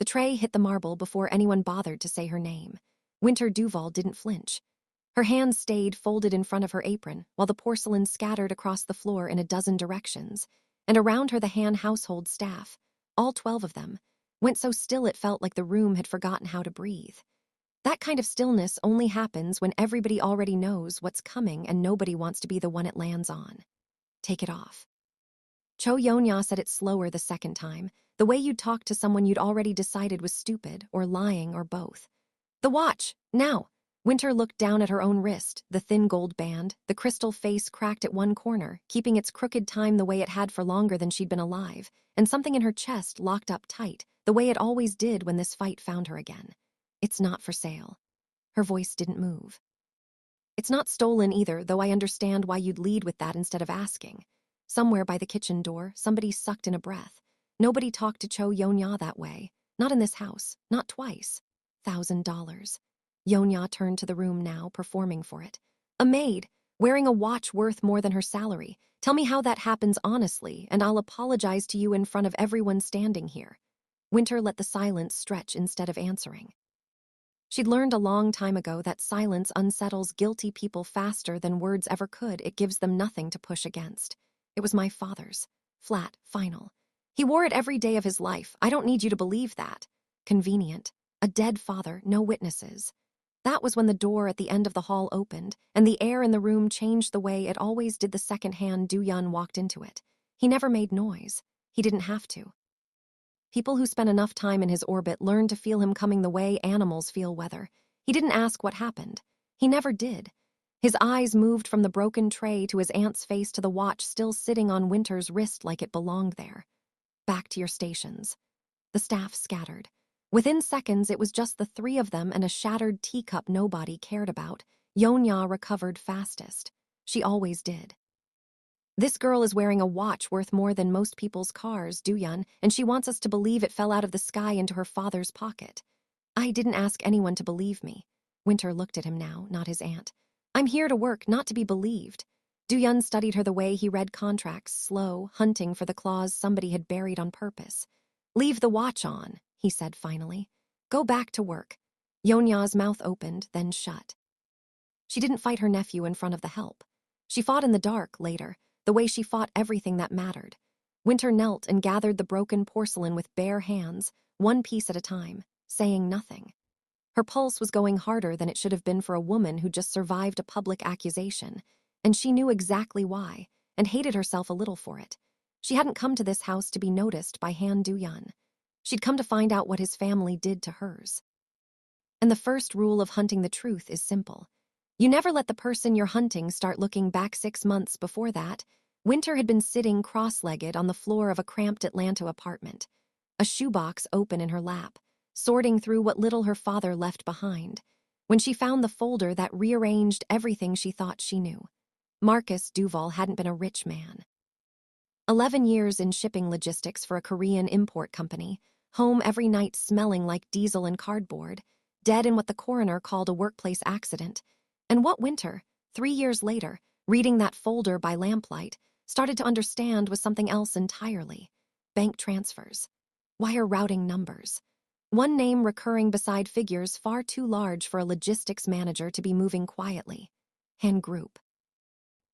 The tray hit the marble before anyone bothered to say her name. Winter Duval didn't flinch. Her hands stayed folded in front of her apron, while the porcelain scattered across the floor in a dozen directions. And around her the Han household staff, all 12 of them, went so still it felt like the room had forgotten how to breathe. That kind of stillness only happens when everybody already knows what's coming and nobody wants to be the one it lands on. Take it off. Cho Yonya said it slower the second time, the way you'd talk to someone you'd already decided was stupid or lying or both. The watch, now! Winter looked down at her own wrist, the thin gold band, the crystal face cracked at one corner, keeping its crooked time the way it had for longer than she'd been alive, and something in her chest locked up tight, the way it always did when this fight found her again. It's not for sale. Her voice didn't move. It's not stolen either, though I understand why you'd lead with that instead of asking. Somewhere by the kitchen door, somebody sucked in a breath. Nobody talked to Cho Yonya that way. Not in this house. Not twice. $1,000. Yonya turned to the room now, performing for it. A maid, wearing a watch worth more than her salary. Tell me how that happens honestly, and I'll apologize to you in front of everyone standing here. Winter let the silence stretch instead of answering. She'd learned a long time ago that silence unsettles guilty people faster than words ever could. It gives them nothing to push against. It was my father's. Flat, final. He wore it every day of his life. I don't need you to believe that. Convenient. A dead father, no witnesses. That was when the door at the end of the hall opened, and the air in the room changed the way it always did the second hand Du-Yun walked into it. He never made noise. He didn't have to. People who spent enough time in his orbit learned to feel him coming the way animals feel weather. He didn't ask what happened. He never did. His eyes moved from the broken tray to his aunt's face to the watch still sitting on Winter's wrist like it belonged there. Back to your stations. The staff scattered. Within seconds, it was just the 3 of them and a shattered teacup nobody cared about. Yonya recovered fastest. She always did. This girl is wearing a watch worth more than most people's cars, Du-Yun, and she wants us to believe it fell out of the sky into her father's pocket. I didn't ask anyone to believe me. Winter looked at him now, not his aunt. I'm here to work, not to be believed. Du-Yun studied her the way he read contracts, slow, hunting for the clause somebody had buried on purpose. Leave the watch on, he said finally. Go back to work. Yonya's mouth opened, then shut. She didn't fight her nephew in front of the help. She fought in the dark later, the way she fought everything that mattered. Winter knelt and gathered the broken porcelain with bare hands, one piece at a time, saying nothing. Her pulse was going harder than it should have been for a woman who just survived a public accusation, and she knew exactly why, and hated herself a little for it. She hadn't come to this house to be noticed by Han Du-Yun. She'd come to find out what his family did to hers. And the first rule of hunting the truth is simple. You never let the person you're hunting start looking back 6 months before that. Winter had been sitting cross-legged on the floor of a cramped Atlanta apartment, a shoebox open in her lap, sorting through what little her father left behind, when she found the folder that rearranged everything she thought she knew. Marcus Duval hadn't been a rich man. 11 years in shipping logistics for a Korean import company, home every night smelling like diesel and cardboard, dead in what the coroner called a workplace accident. And what Winter, 3 years later, reading that folder by lamplight, started to understand was something else entirely. Bank transfers. Wire routing numbers. One name recurring beside figures far too large for a logistics manager to be moving quietly. Han Group.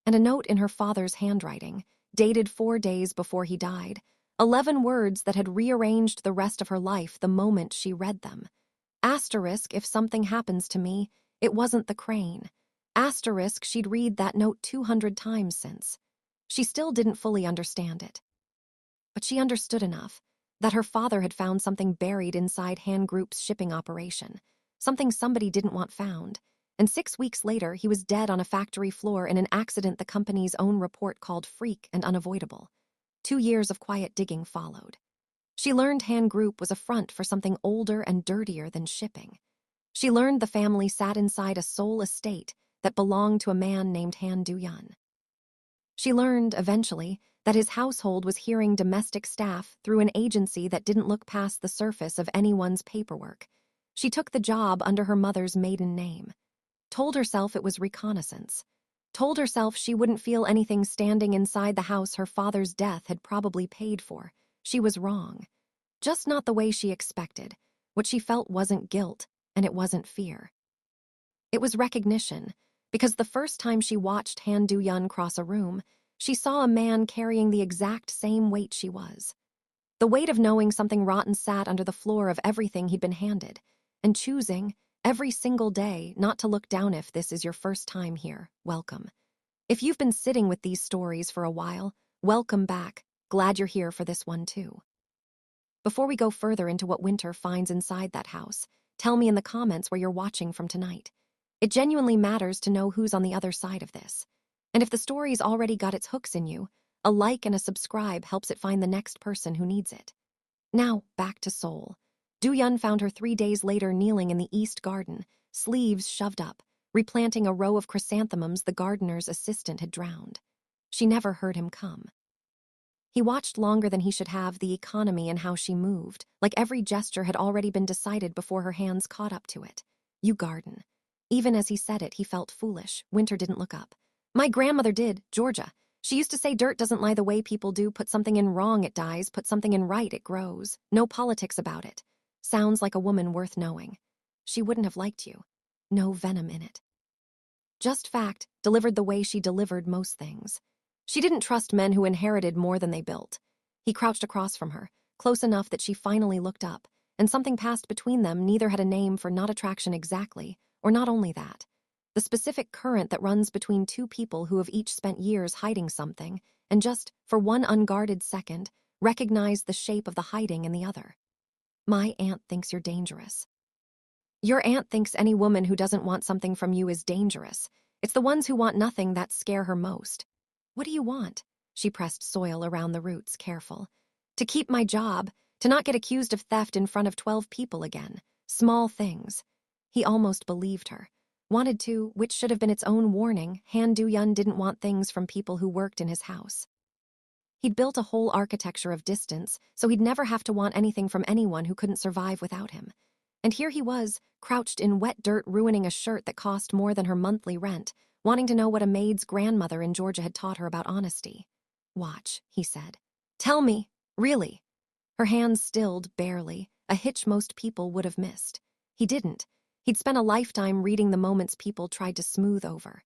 And a note in her father's handwriting, dated 4 days before he died. 11 words that had rearranged the rest of her life the moment she read them. Asterisk, if something happens to me, it wasn't the crane. Asterisk, she'd read that note 200 times since. She still didn't fully understand it. But she understood enough that her father had found something buried inside Han Group's shipping operation, something somebody didn't want found, and 6 weeks later he was dead on a factory floor in an accident the company's own report called freak and unavoidable. 2 years of quiet digging followed. She learned Han Group was a front for something older and dirtier than shipping. She learned the family sat inside a sole estate that belonged to a man named Han Du-Yun. She learned, eventually, that his household was hearing domestic staff through an agency that didn't look past the surface of anyone's paperwork. She took the job under her mother's maiden name. Told herself it was reconnaissance. Told herself she wouldn't feel anything standing inside the house her father's death had probably paid for. She was wrong. Just not the way she expected. What she felt wasn't guilt, and it wasn't fear. It was recognition, because the first time she watched Han Do-yeon cross a room, she saw a man carrying the exact same weight she was. The weight of knowing something rotten sat under the floor of everything he'd been handed, and choosing, every single day, not to look down. If this is your first time here, welcome. If you've been sitting with these stories for a while, welcome back. Glad you're here for this one too. Before we go further into what Winter finds inside that house, tell me in the comments where you're watching from tonight. It genuinely matters to know who's on the other side of this. And if the story's already got its hooks in you, a like and a subscribe helps it find the next person who needs it. Now, back to Seoul. Do-yeon found her 3 days later kneeling in the east garden, sleeves shoved up, replanting a row of chrysanthemums the gardener's assistant had drowned. She never heard him come. He watched longer than he should have, the economy and how she moved, like every gesture had already been decided before her hands caught up to it. You garden. Even as he said it, he felt foolish. Winter didn't look up. My grandmother did, Georgia. She used to say dirt doesn't lie the way people do. Put something in wrong, it dies. Put something in right, it grows. No politics about it. Sounds like a woman worth knowing. She wouldn't have liked you. No venom in it. Just fact, delivered the way she delivered most things. She didn't trust men who inherited more than they built. He crouched across from her, close enough that she finally looked up, and something passed between them. Neither had a name for not attraction exactly, or not only that. The specific current that runs between two people who have each spent years hiding something, and just, for one unguarded second, recognized the shape of the hiding in the other. My aunt thinks you're dangerous. Your aunt thinks any woman who doesn't want something from you is dangerous. It's the ones who want nothing that scare her most. What do you want? She pressed soil around the roots, careful. To keep my job, to not get accused of theft in front of 12 people again. Small things. He almost believed her. Wanted to, which should have been its own warning. Han Do-yeon didn't want things from people who worked in his house. He'd built a whole architecture of distance, so he'd never have to want anything from anyone who couldn't survive without him. And here he was, crouched in wet dirt, ruining a shirt that cost more than her monthly rent, wanting to know what a maid's grandmother in Georgia had taught her about honesty. Watch, he said. Tell me, really. Her hands stilled, barely, a hitch most people would have missed. He didn't. He'd spent a lifetime reading the moments people tried to smooth over.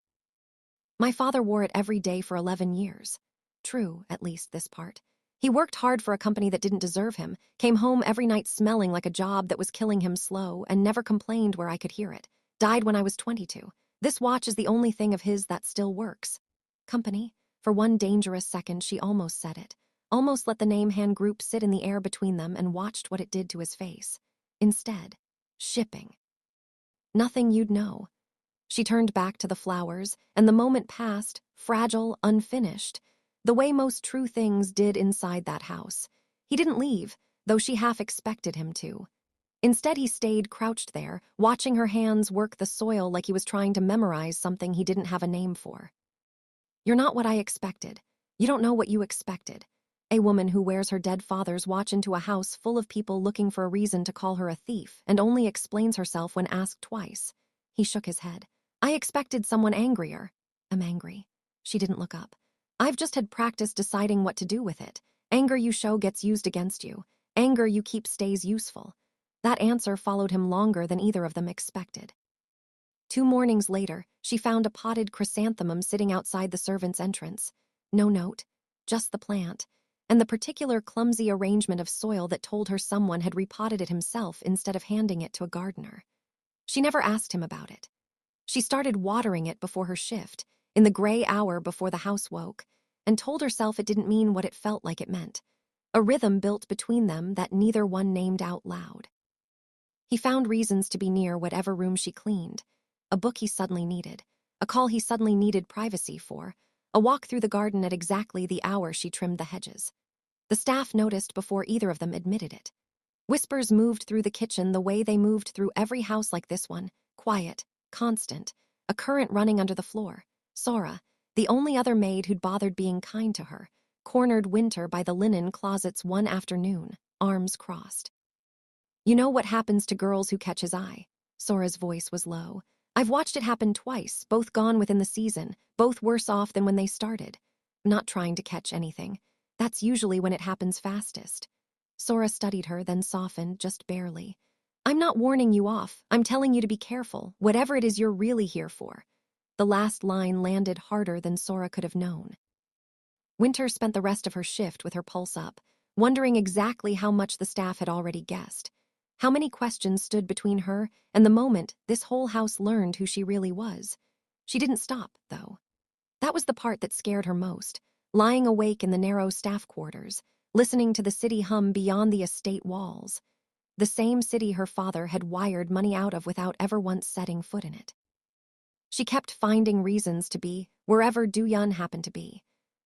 My father wore it every day for 11 years. True, at least this part. He worked hard for a company that didn't deserve him, came home every night smelling like a job that was killing him slow, and never complained where I could hear it. Died when I was 22. This watch is the only thing of his that still works. Company? For one dangerous second, she almost said it. Almost let the name Han group sit in the air between them and watched what it did to his face. Instead, shipping. Nothing you'd know. She turned back to the flowers, and the moment passed, fragile, unfinished, the way most true things did inside that house. He didn't leave, though she half expected him to. Instead, he stayed crouched there, watching her hands work the soil like he was trying to memorize something he didn't have a name for. You're not what I expected. You don't know what you expected. A woman who wears her dead father's watch into a house full of people looking for a reason to call her a thief and only explains herself when asked twice. He shook his head. I expected someone angrier. I'm angry. She didn't look up. I've just had practice deciding what to do with it. Anger you show gets used against you. Anger you keep stays useful. That answer followed him longer than either of them expected. 2 mornings later, she found a potted chrysanthemum sitting outside the servants' entrance. No note, just the plant, and the particular clumsy arrangement of soil that told her someone had repotted it himself instead of handing it to a gardener. She never asked him about it. She started watering it before her shift, in the gray hour before the house woke, and told herself it didn't mean what it felt like it meant. A rhythm built between them that neither one named out loud. He found reasons to be near whatever room she cleaned. A book he suddenly needed, a call he suddenly needed privacy for, a walk through the garden at exactly the hour she trimmed the hedges. The staff noticed before either of them admitted it. Whispers moved through the kitchen the way they moved through every house like this one, quiet, constant, a current running under the floor. Sora, the only other maid who'd bothered being kind to her, cornered Winter by the linen closets one afternoon, arms crossed. You know what happens to girls who catch his eye? Sora's voice was low. I've watched it happen twice, both gone within the season, both worse off than when they started. I'm not trying to catch anything. That's usually when it happens fastest. Sora studied her, then softened just barely. I'm not warning you off. I'm telling you to be careful, whatever it is you're really here for. The last line landed harder than Sora could have known. Winter spent the rest of her shift with her pulse up, wondering exactly how much the staff had already guessed. How many questions stood between her and the moment this whole house learned who she really was. She didn't stop, though. That was the part that scared her most, lying awake in the narrow staff quarters, listening to the city hum beyond the estate walls. The same city her father had wired money out of without ever once setting foot in it. She kept finding reasons to be wherever Do-yeon happened to be.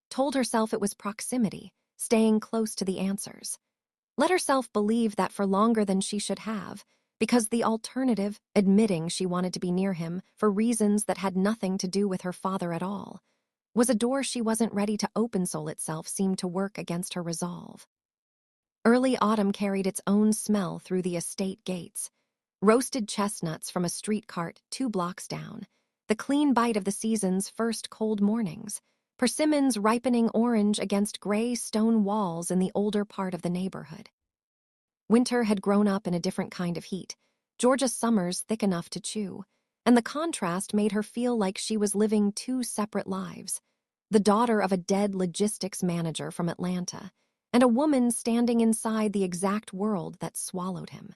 Told herself it was proximity, staying close to the answers. Let herself believe that for longer than she should have, because the alternative, admitting she wanted to be near him for reasons that had nothing to do with her father at all, was a door she wasn't ready to open. Soul itself seemed to work against her resolve. Early autumn carried its own smell through the estate gates. Roasted chestnuts from a street cart 2 blocks down, the clean bite of the season's first cold mornings, persimmons ripening orange against gray stone walls in the older part of the neighborhood. Winter had grown up in a different kind of heat, Georgia summers thick enough to chew, and the contrast made her feel like she was living 2 separate lives, the daughter of a dead logistics manager from Atlanta, and a woman standing inside the exact world that swallowed him.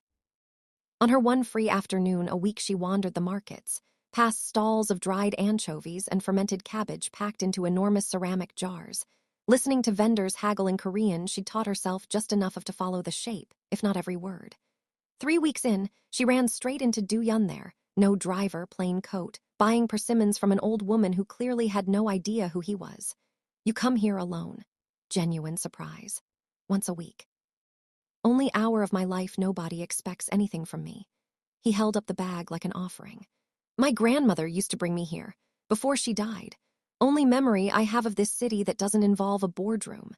On her one free afternoon a week she wandered the markets, past stalls of dried anchovies and fermented cabbage packed into enormous ceramic jars. Listening to vendors haggle in Korean, she'd taught herself just enough to follow the shape, if not every word. 3 weeks in, she ran straight into Do-yeon there, no driver, plain coat, buying persimmons from an old woman who clearly had no idea who he was. You come here alone. Genuine surprise. Once a week. Only hour of my life nobody expects anything from me. He held up the bag like an offering. My grandmother used to bring me here, before she died. Only memory I have of this city that doesn't involve a boardroom.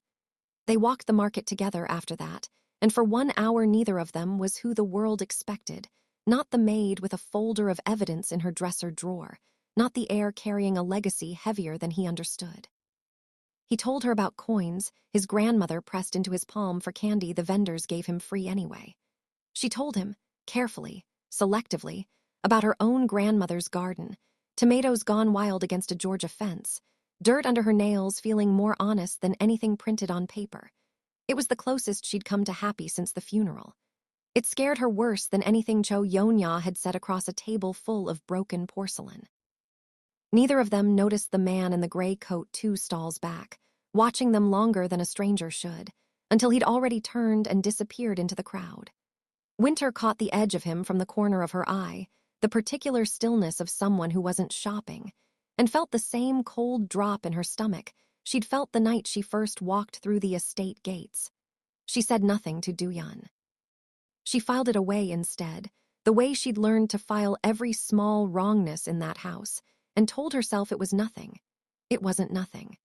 They walked the market together after that, and for 1 hour neither of them was who the world expected, not the maid with a folder of evidence in her dresser drawer, not the heir carrying a legacy heavier than he understood. He told her about coins his grandmother pressed into his palm for candy the vendors gave him free anyway. She told him, carefully, selectively, about her own grandmother's garden, tomatoes gone wild against a Georgia fence, dirt under her nails feeling more honest than anything printed on paper. It was the closest she'd come to happy since the funeral. It scared her worse than anything Cho Yeon-ya had said across a table full of broken porcelain. Neither of them noticed the man in the gray coat 2 stalls back, watching them longer than a stranger should, until he'd already turned and disappeared into the crowd. Winter caught the edge of him from the corner of her eye, the particular stillness of someone who wasn't shopping, and felt the same cold drop in her stomach she'd felt the night she first walked through the estate gates. She said nothing to Do-yeon. She filed it away instead, the way she'd learned to file every small wrongness in that house, and told herself it was nothing. It wasn't nothing.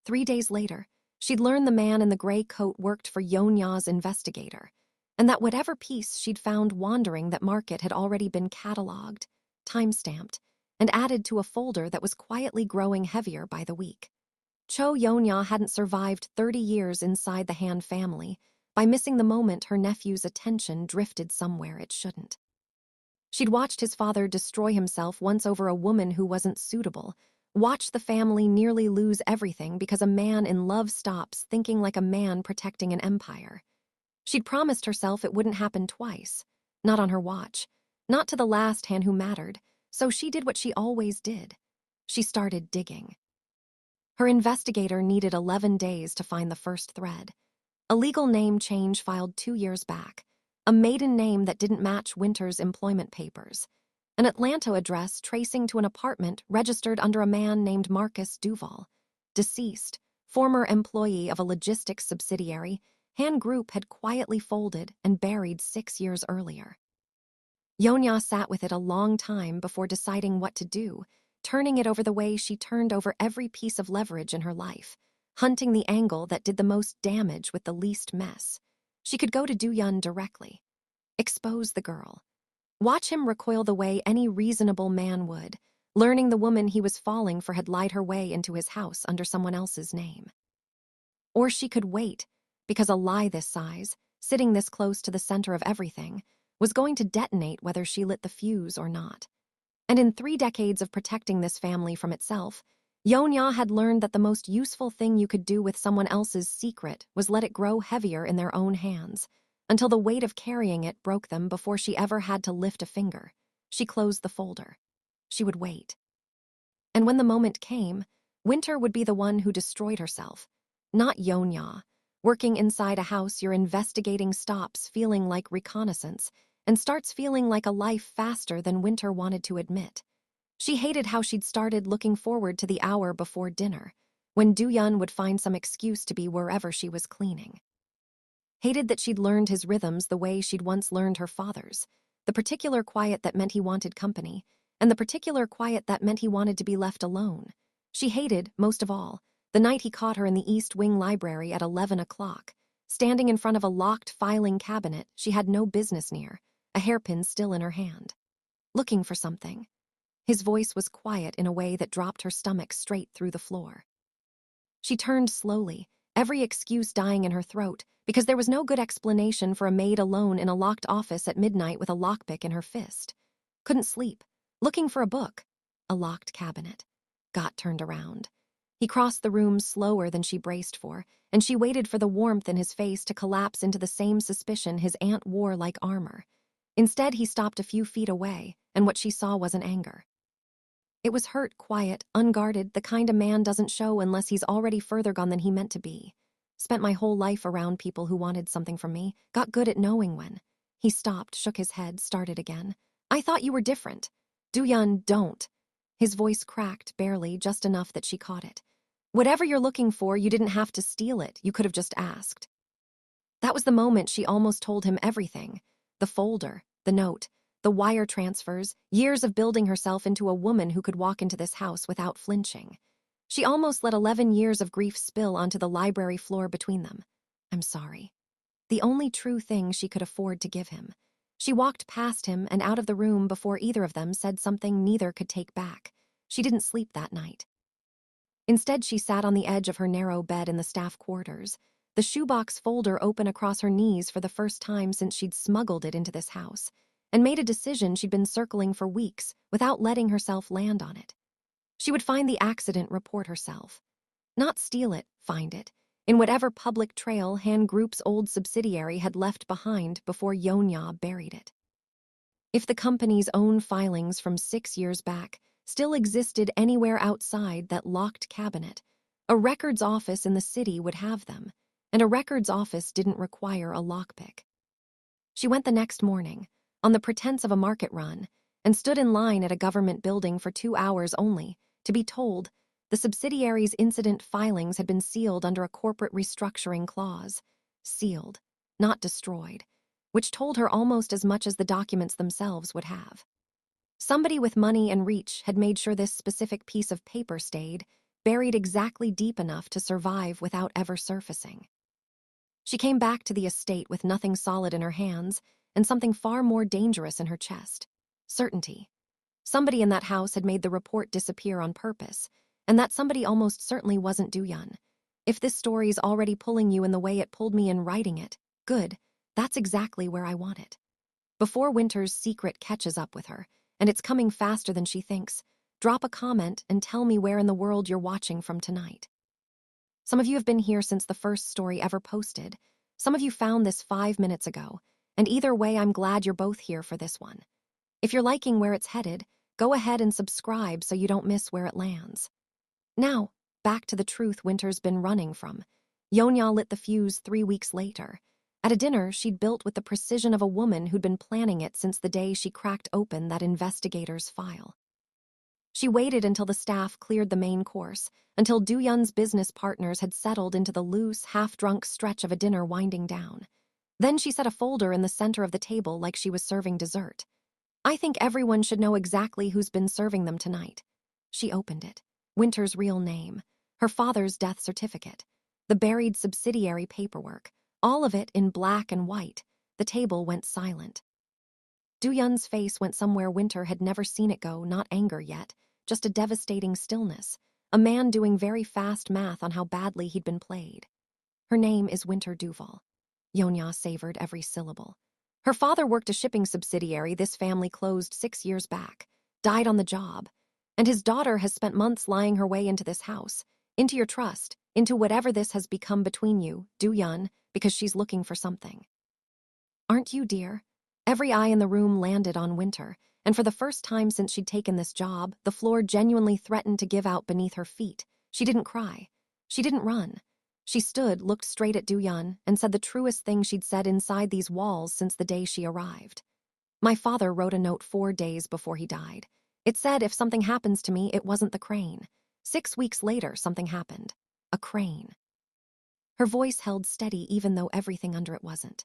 3 days later, she'd learned the man in the gray coat worked for Yeon-ya's investigator, and that whatever piece she'd found wandering that market had already been cataloged, time-stamped, and added to a folder that was quietly growing heavier by the week. Cho Yeon-ya hadn't survived 30 years inside the Han family by missing the moment her nephew's attention drifted somewhere it shouldn't. She'd watched his father destroy himself once over a woman who wasn't suitable, watched the family nearly lose everything because a man in love stops thinking like a man protecting an empire. She'd promised herself it wouldn't happen twice, not on her watch, not to the last Han who mattered, so she did what she always did. She started digging. Her investigator needed 11 days to find the first thread. A legal name change filed 2 years back, a maiden name that didn't match Winter's employment papers, an Atlanta address tracing to an apartment registered under a man named Marcus Duval, deceased, former employee of a logistics subsidiary Han Group had quietly folded and buried 6 years earlier. Yeon-ya sat with it a long time before deciding what to do, turning it over the way she turned over every piece of leverage in her life, hunting the angle that did the most damage with the least mess. She could go to Do-yeon directly. Expose the girl. Watch him recoil the way any reasonable man would, learning the woman he was falling for had lied her way into his house under someone else's name. Or she could wait, because a lie this size, sitting this close to the center of everything, was going to detonate whether she lit the fuse or not. And in 3 decades of protecting this family from itself, Yonya had learned that the most useful thing you could do with someone else's secret was let it grow heavier in their own hands, until the weight of carrying it broke them before she ever had to lift a finger. She closed the folder. She would wait. And when the moment came, Winter would be the one who destroyed herself, not Yonya. Working inside a house you're investigating stops feeling like reconnaissance and starts feeling like a life faster than Winter wanted to admit. She hated how she'd started looking forward to the hour before dinner, when Do-yeon would find some excuse to be wherever she was cleaning. Hated that she'd learned his rhythms the way she'd once learned her father's, the particular quiet that meant he wanted company, and the particular quiet that meant he wanted to be left alone. She hated, most of all, the night he caught her in the East Wing library at 11 o'clock, standing in front of a locked filing cabinet she had no business near, a hairpin still in her hand. Looking for something. His voice was quiet in a way that dropped her stomach straight through the floor. She turned slowly, every excuse dying in her throat, because there was no good explanation for a maid alone in a locked office at midnight with a lockpick in her fist. Couldn't sleep. Looking for a book. A locked cabinet. Got turned around. He crossed the room slower than she braced for, and she waited for the warmth in his face to collapse into the same suspicion his aunt wore like armor. Instead, he stopped a few feet away, and what she saw wasn't anger. It was hurt, quiet, unguarded, the kind a man doesn't show unless he's already further gone than he meant to be. Spent my whole life around people who wanted something from me, got good at knowing when. He stopped, shook his head, started again. I thought you were different. Do-yeon, don't. His voice cracked, barely, just enough that she caught it. Whatever you're looking for, you didn't have to steal it, you could have just asked. That was the moment she almost told him everything. The folder, the note, the wire transfers, years of building herself into a woman who could walk into this house without flinching. She almost let 11 years of grief spill onto the library floor between them. I'm sorry. The only true thing she could afford to give him. She walked past him and out of the room before either of them said something neither could take back. She didn't sleep that night. Instead, she sat on the edge of her narrow bed in the staff quarters, the shoebox folder open across her knees for the first time since she'd smuggled it into this house, and made a decision she'd been circling for weeks without letting herself land on it. She would find the accident report herself. Not steal it, find it, in whatever public trail Han Group's old subsidiary had left behind before Yonya buried it. If the company's own filings from 6 years back still existed anywhere outside that locked cabinet, a records office in the city would have them, and a records office didn't require a lockpick. She went the next morning, on the pretense of a market run, and stood in line at a government building for 2 hours only, to be told the subsidiary's incident filings had been sealed under a corporate restructuring clause. Sealed, not destroyed, which told her almost as much as the documents themselves would have. Somebody with money and reach had made sure this specific piece of paper stayed, buried exactly deep enough to survive without ever surfacing. She came back to the estate with nothing solid in her hands and something far more dangerous in her chest. Certainty. Somebody in that house had made the report disappear on purpose, and that somebody almost certainly wasn't Do-yeon. If this story's already pulling you in the way it pulled me in writing it, good, that's exactly where I want it. Before Winter's secret catches up with her, and it's coming faster than she thinks, drop a comment and tell me where in the world you're watching from tonight. Some of you have been here since the first story ever posted. Some of you found this 5 minutes ago, and either way I'm glad you're both here for this one. If you're liking where it's headed, go ahead and subscribe so you don't miss where it lands. Now, back to the truth Winter's been running from. Yonya lit the fuse 3 weeks later. At a dinner she'd built with the precision of a woman who'd been planning it since the day she cracked open that investigator's file. She waited until the staff cleared the main course, until Do-yeon's business partners had settled into the loose, half-drunk stretch of a dinner winding down. Then she set a folder in the center of the table like she was serving dessert. I think everyone should know exactly who's been serving them tonight. She opened it. Winter's real name, her father's death certificate, the buried subsidiary paperwork, all of it in black and white. The table went silent. Do-yeon's face went somewhere Winter had never seen it go, not anger yet, just a devastating stillness, a man doing very fast math on how badly he'd been played. Her name is Winter Duval. Yonya savored every syllable. Her father worked a shipping subsidiary this family closed 6 years back, died on the job, and his daughter has spent months lying her way into this house, into your trust, into whatever this has become between you, Do-Yun, because she's looking for something. Aren't you, dear? Every eye in the room landed on Winter, and for the first time since she'd taken this job, the floor genuinely threatened to give out beneath her feet. She didn't cry. She didn't run. She stood, looked straight at Do-Yun, and said the truest thing she'd said inside these walls since the day she arrived. My father wrote a note 4 days before he died. It said if something happens to me, it wasn't the crane. 6 weeks later, something happened. A crane. Her voice held steady even though everything under it wasn't.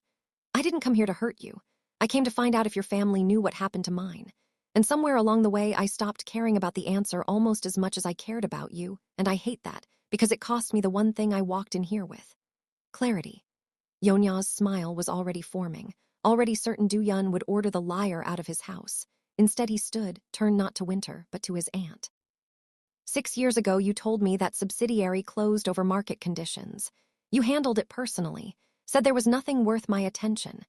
I didn't come here to hurt you. I came to find out if your family knew what happened to mine. And somewhere along the way, I stopped caring about the answer almost as much as I cared about you, and I hate that, because it cost me the one thing I walked in here with. Clarity. Yonya's smile was already forming, already certain Do-Yun would order the liar out of his house. Instead he stood, turned not to Winter, but to his aunt. 6 years ago you told me that subsidiary closed over market conditions. You handled it personally, said there was nothing worth my attention.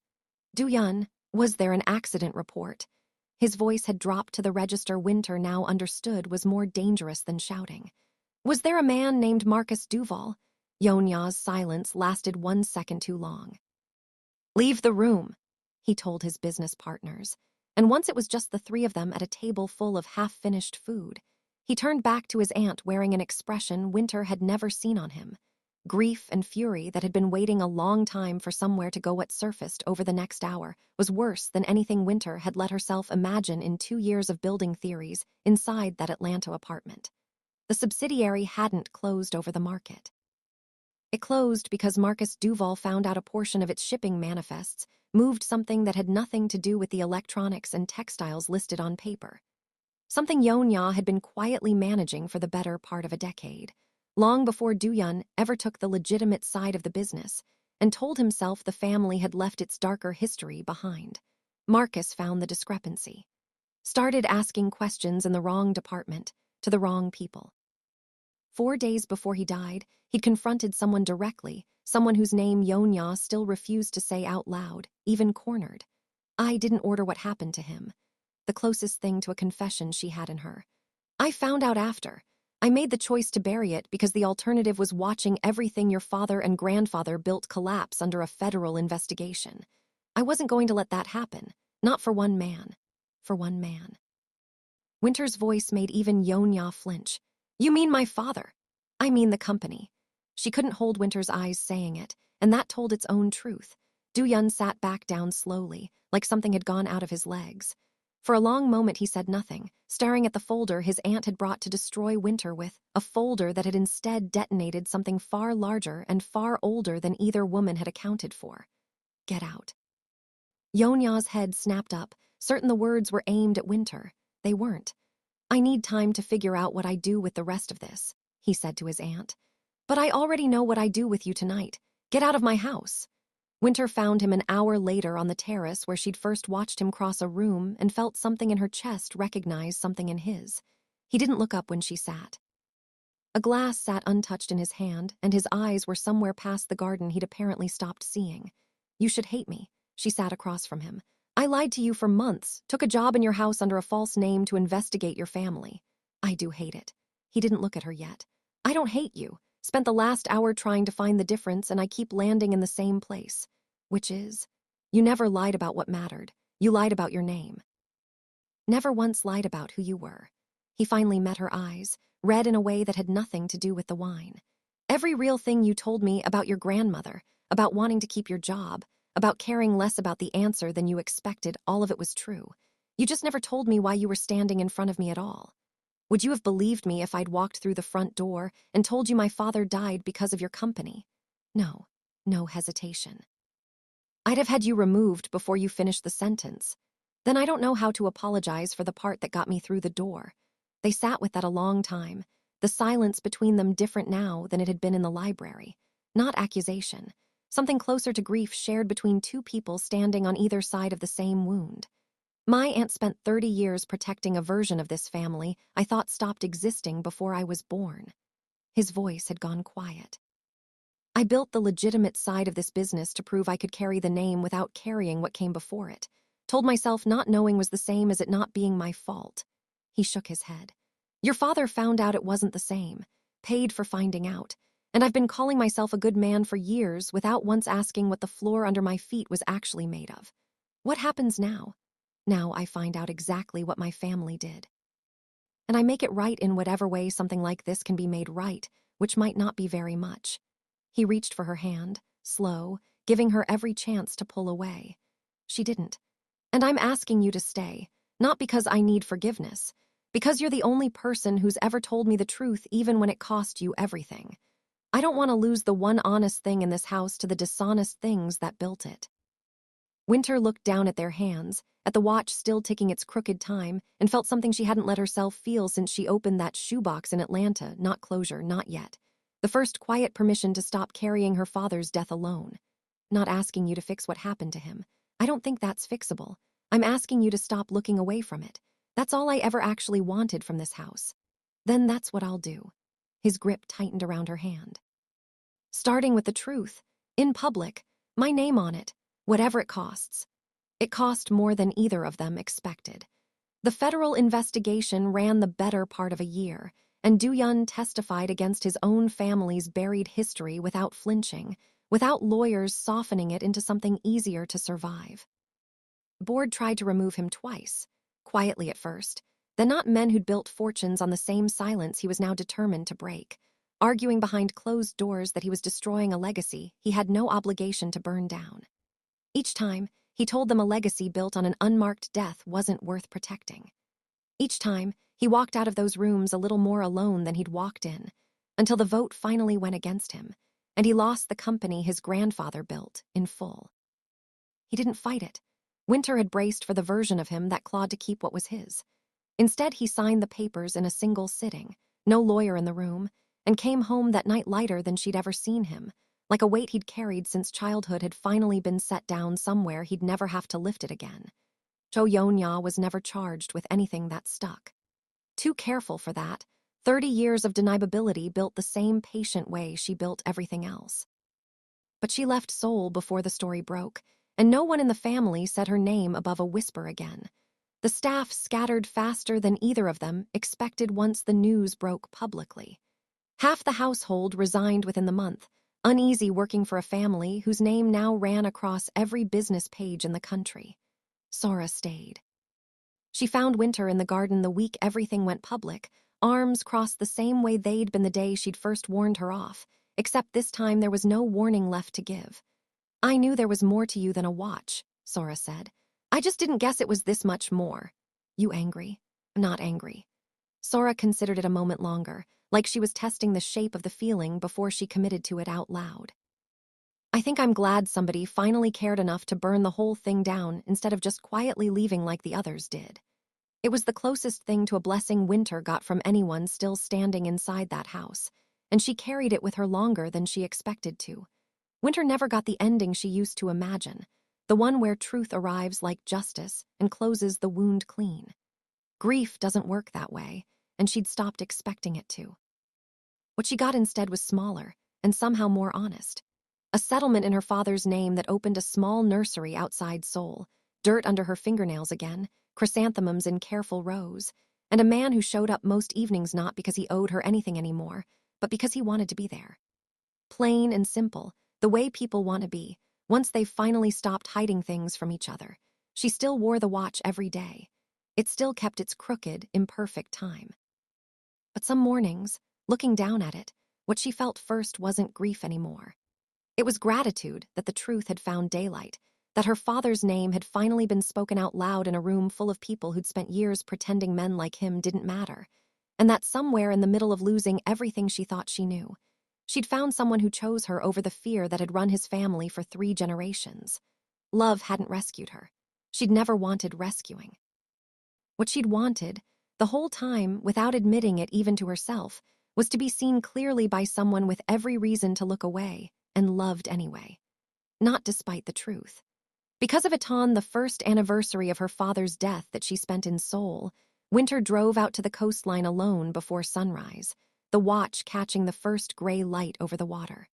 Do-Yun, was there an accident report? His voice had dropped to the register Winter now understood was more dangerous than shouting. Was there a man named Marcus Duval? Yonya's silence lasted 1 second too long. Leave the room, he told his business partners, and once it was just the 3 of them at a table full of half-finished food, he turned back to his aunt wearing an expression Winter had never seen on him. Grief and fury that had been waiting a long time for somewhere to go what surfaced over the next hour was worse than anything Winter had let herself imagine in 2 years of building theories inside that Atlanta apartment. The subsidiary hadn't closed over the market. It closed because Marcus Duval found out a portion of its shipping manifests moved something that had nothing to do with the electronics and textiles listed on paper. Something Yonya had been quietly managing for the better part of a decade, long before Do-Yun ever took the legitimate side of the business and told himself the family had left its darker history behind. Marcus found the discrepancy. Started asking questions in the wrong department, to the wrong people. 4 days before he died, he'd confronted someone directly, someone whose name Yonya still refused to say out loud, even cornered. I didn't order what happened to him. The closest thing to a confession she had in her. I found out after. I made the choice to bury it because the alternative was watching everything your father and grandfather built collapse under a federal investigation. I wasn't going to let that happen. Not for one man. For one man. Winter's voice made even Yonya flinch. You mean my father? I mean the company. She couldn't hold Winter's eyes saying it, and that told its own truth. Do-Yun sat back down slowly, like something had gone out of his legs. For a long moment he said nothing, staring at the folder his aunt had brought to destroy Winter with, a folder that had instead detonated something far larger and far older than either woman had accounted for. Get out. Yonya's head snapped up, certain the words were aimed at Winter. They weren't. I need time to figure out what I do with the rest of this, he said to his aunt. But I already know what I do with you tonight. Get out of my house. Winter found him an hour later on the terrace where she'd first watched him cross a room and felt something in her chest recognize something in his. He didn't look up when she sat. A glass sat untouched in his hand, and his eyes were somewhere past the garden he'd apparently stopped seeing. You should hate me. She sat across from him. I lied to you for months, took a job in your house under a false name to investigate your family. I do hate it. He didn't look at her yet. I don't hate you. Spent the last hour trying to find the difference, and I keep landing in the same place. Which is, you never lied about what mattered. You lied about your name. Never once lied about who you were. He finally met her eyes, read in a way that had nothing to do with the wine. Every real thing you told me about your grandmother, about wanting to keep your job, about caring less about the answer than you expected, all of it was true. You just never told me why you were standing in front of me at all. Would you have believed me if I'd walked through the front door and told you my father died because of your company? No, no hesitation. I'd have had you removed before you finished the sentence. Then I don't know how to apologize for the part that got me through the door. They sat with that a long time, the silence between them different now than it had been in the library. Not accusation. Something closer to grief shared between 2 people standing on either side of the same wound. My aunt spent 30 years protecting a version of this family I thought stopped existing before I was born. His voice had gone quiet. I built the legitimate side of this business to prove I could carry the name without carrying what came before it. Told myself not knowing was the same as it not being my fault. He shook his head. Your father found out it wasn't the same, paid for finding out, and I've been calling myself a good man for years without once asking what the floor under my feet was actually made of. What happens now? Now I find out exactly what my family did. And I make it right in whatever way something like this can be made right, which might not be very much. He reached for her hand, slow, giving her every chance to pull away. She didn't. And I'm asking you to stay, not because I need forgiveness, because you're the only person who's ever told me the truth even when it cost you everything. I don't want to lose the one honest thing in this house to the dishonest things that built it. Winter looked down at their hands, at the watch still ticking its crooked time, and felt something she hadn't let herself feel since she opened that shoebox in Atlanta. Not closure, not yet. The first quiet permission to stop carrying her father's death alone. Not asking you to fix what happened to him. I don't think that's fixable. I'm asking you to stop looking away from it. That's all I ever actually wanted from this house. Then that's what I'll do. His grip tightened around her hand. Starting with the truth, in public, my name on it, whatever it costs. It cost more than either of them expected. The federal investigation ran the better part of a year, and Du-yun testified against his own family's buried history without flinching, without lawyers softening it into something easier to survive. Board tried to remove him twice, quietly at first, then not men who'd built fortunes on the same silence he was now determined to break, arguing behind closed doors that he was destroying a legacy he had no obligation to burn down. Each time, he told them a legacy built on an unmarked death wasn't worth protecting. Each time, he walked out of those rooms a little more alone than he'd walked in, until the vote finally went against him, and he lost the company his grandfather built in full. He didn't fight it. Winter had braced for the version of him that clawed to keep what was his. Instead, he signed the papers in a single sitting, no lawyer in the room, and came home that night lighter than she'd ever seen him, like a weight he'd carried since childhood had finally been set down somewhere he'd never have to lift it again. Cho Yeon-ya was never charged with anything that stuck. Too careful for that, 30 years of deniability built the same patient way she built everything else. But she left Seoul before the story broke, and no one in the family said her name above a whisper again. The staff scattered faster than either of them expected once the news broke publicly. Half the household resigned within the month, uneasy working for a family whose name now ran across every business page in the country. Sora stayed. She found Winter in the garden the week everything went public, arms crossed the same way they'd been the day she'd first warned her off, except this time there was no warning left to give. I knew there was more to you than a watch, Sora said. I just didn't guess it was this much more. You angry? Not angry. Sora considered it a moment longer, like she was testing the shape of the feeling before she committed to it out loud. I think I'm glad somebody finally cared enough to burn the whole thing down instead of just quietly leaving like the others did. It was the closest thing to a blessing Winter got from anyone still standing inside that house, and she carried it with her longer than she expected to. Winter never got the ending she used to imagine, the one where truth arrives like justice and closes the wound clean. Grief doesn't work that way, and she'd stopped expecting it to. What she got instead was smaller, and somehow more honest. A settlement in her father's name that opened a small nursery outside Seoul, dirt under her fingernails again, chrysanthemums in careful rows, and a man who showed up most evenings not because he owed her anything anymore, but because he wanted to be there. Plain and simple, the way people want to be, once they've finally stopped hiding things from each other. She still wore the watch every day. It still kept its crooked, imperfect time. But some mornings, looking down at it, what she felt first wasn't grief anymore. It was gratitude that the truth had found daylight, that her father's name had finally been spoken out loud in a room full of people who'd spent years pretending men like him didn't matter, and that somewhere in the middle of losing everything she thought she knew, she'd found someone who chose her over the fear that had run his family for 3 generations. Love hadn't rescued her. She'd never wanted rescuing. What she'd wanted, the whole time, without admitting it even to herself, was to be seen clearly by someone with every reason to look away, and loved anyway. Not despite the truth. Because of it on the first anniversary of her father's death that she spent in Seoul, Winter drove out to the coastline alone before sunrise, the watch catching the first gray light over the water.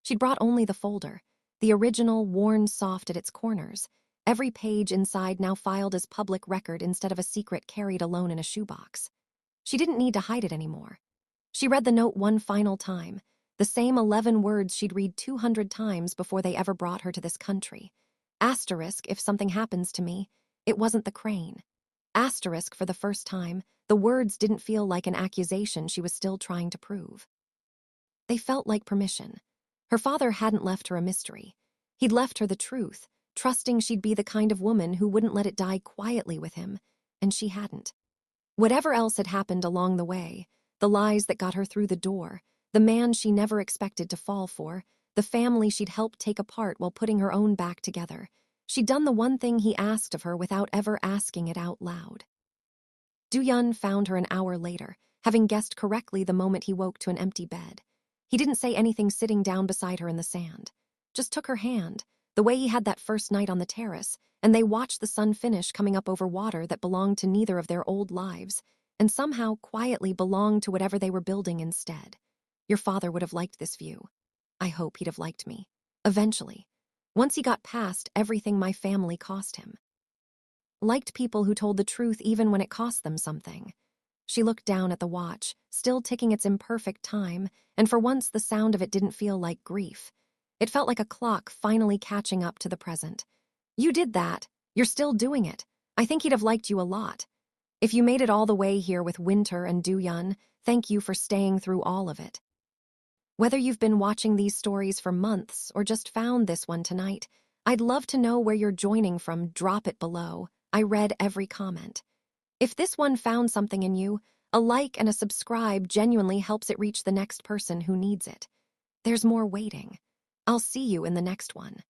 She'd brought only the folder, the original worn soft at its corners, every page inside now filed as public record instead of a secret carried alone in a shoebox. She didn't need to hide it anymore. She read the note one final time, the same 11 words she'd read 200 times before they ever brought her to this country. Asterisk, if something happens to me, it wasn't the crane. Asterisk, for the first time, the words didn't feel like an accusation she was still trying to prove. They felt like permission. Her father hadn't left her a mystery. He'd left her the truth, trusting she'd be the kind of woman who wouldn't let it die quietly with him, and she hadn't. Whatever else had happened along the way, the lies that got her through the door, the man she never expected to fall for, the family she'd helped take apart while putting her own back together, she'd done the one thing he asked of her without ever asking it out loud. Du-Yun found her an hour later, having guessed correctly the moment he woke to an empty bed. He didn't say anything sitting down beside her in the sand, just took her hand, the way he had that first night on the terrace, and they watched the sun finish coming up over water that belonged to neither of their old lives, and somehow quietly belonged to whatever they were building instead. Your father would have liked this view. I hope he'd have liked me. Eventually. Once he got past everything my family cost him. Liked people who told the truth even when it cost them something. She looked down at the watch, still ticking its imperfect time, and for once the sound of it didn't feel like grief. It felt like a clock finally catching up to the present. You did that. You're still doing it. I think he'd have liked you a lot. If you made it all the way here with Winter and Du-Yun, thank you for staying through all of it. Whether you've been watching these stories for months or just found this one tonight, I'd love to know where you're joining from. Drop it below. I read every comment. If this one found something in you, a like and a subscribe genuinely helps it reach the next person who needs it. There's more waiting. I'll see you in the next one.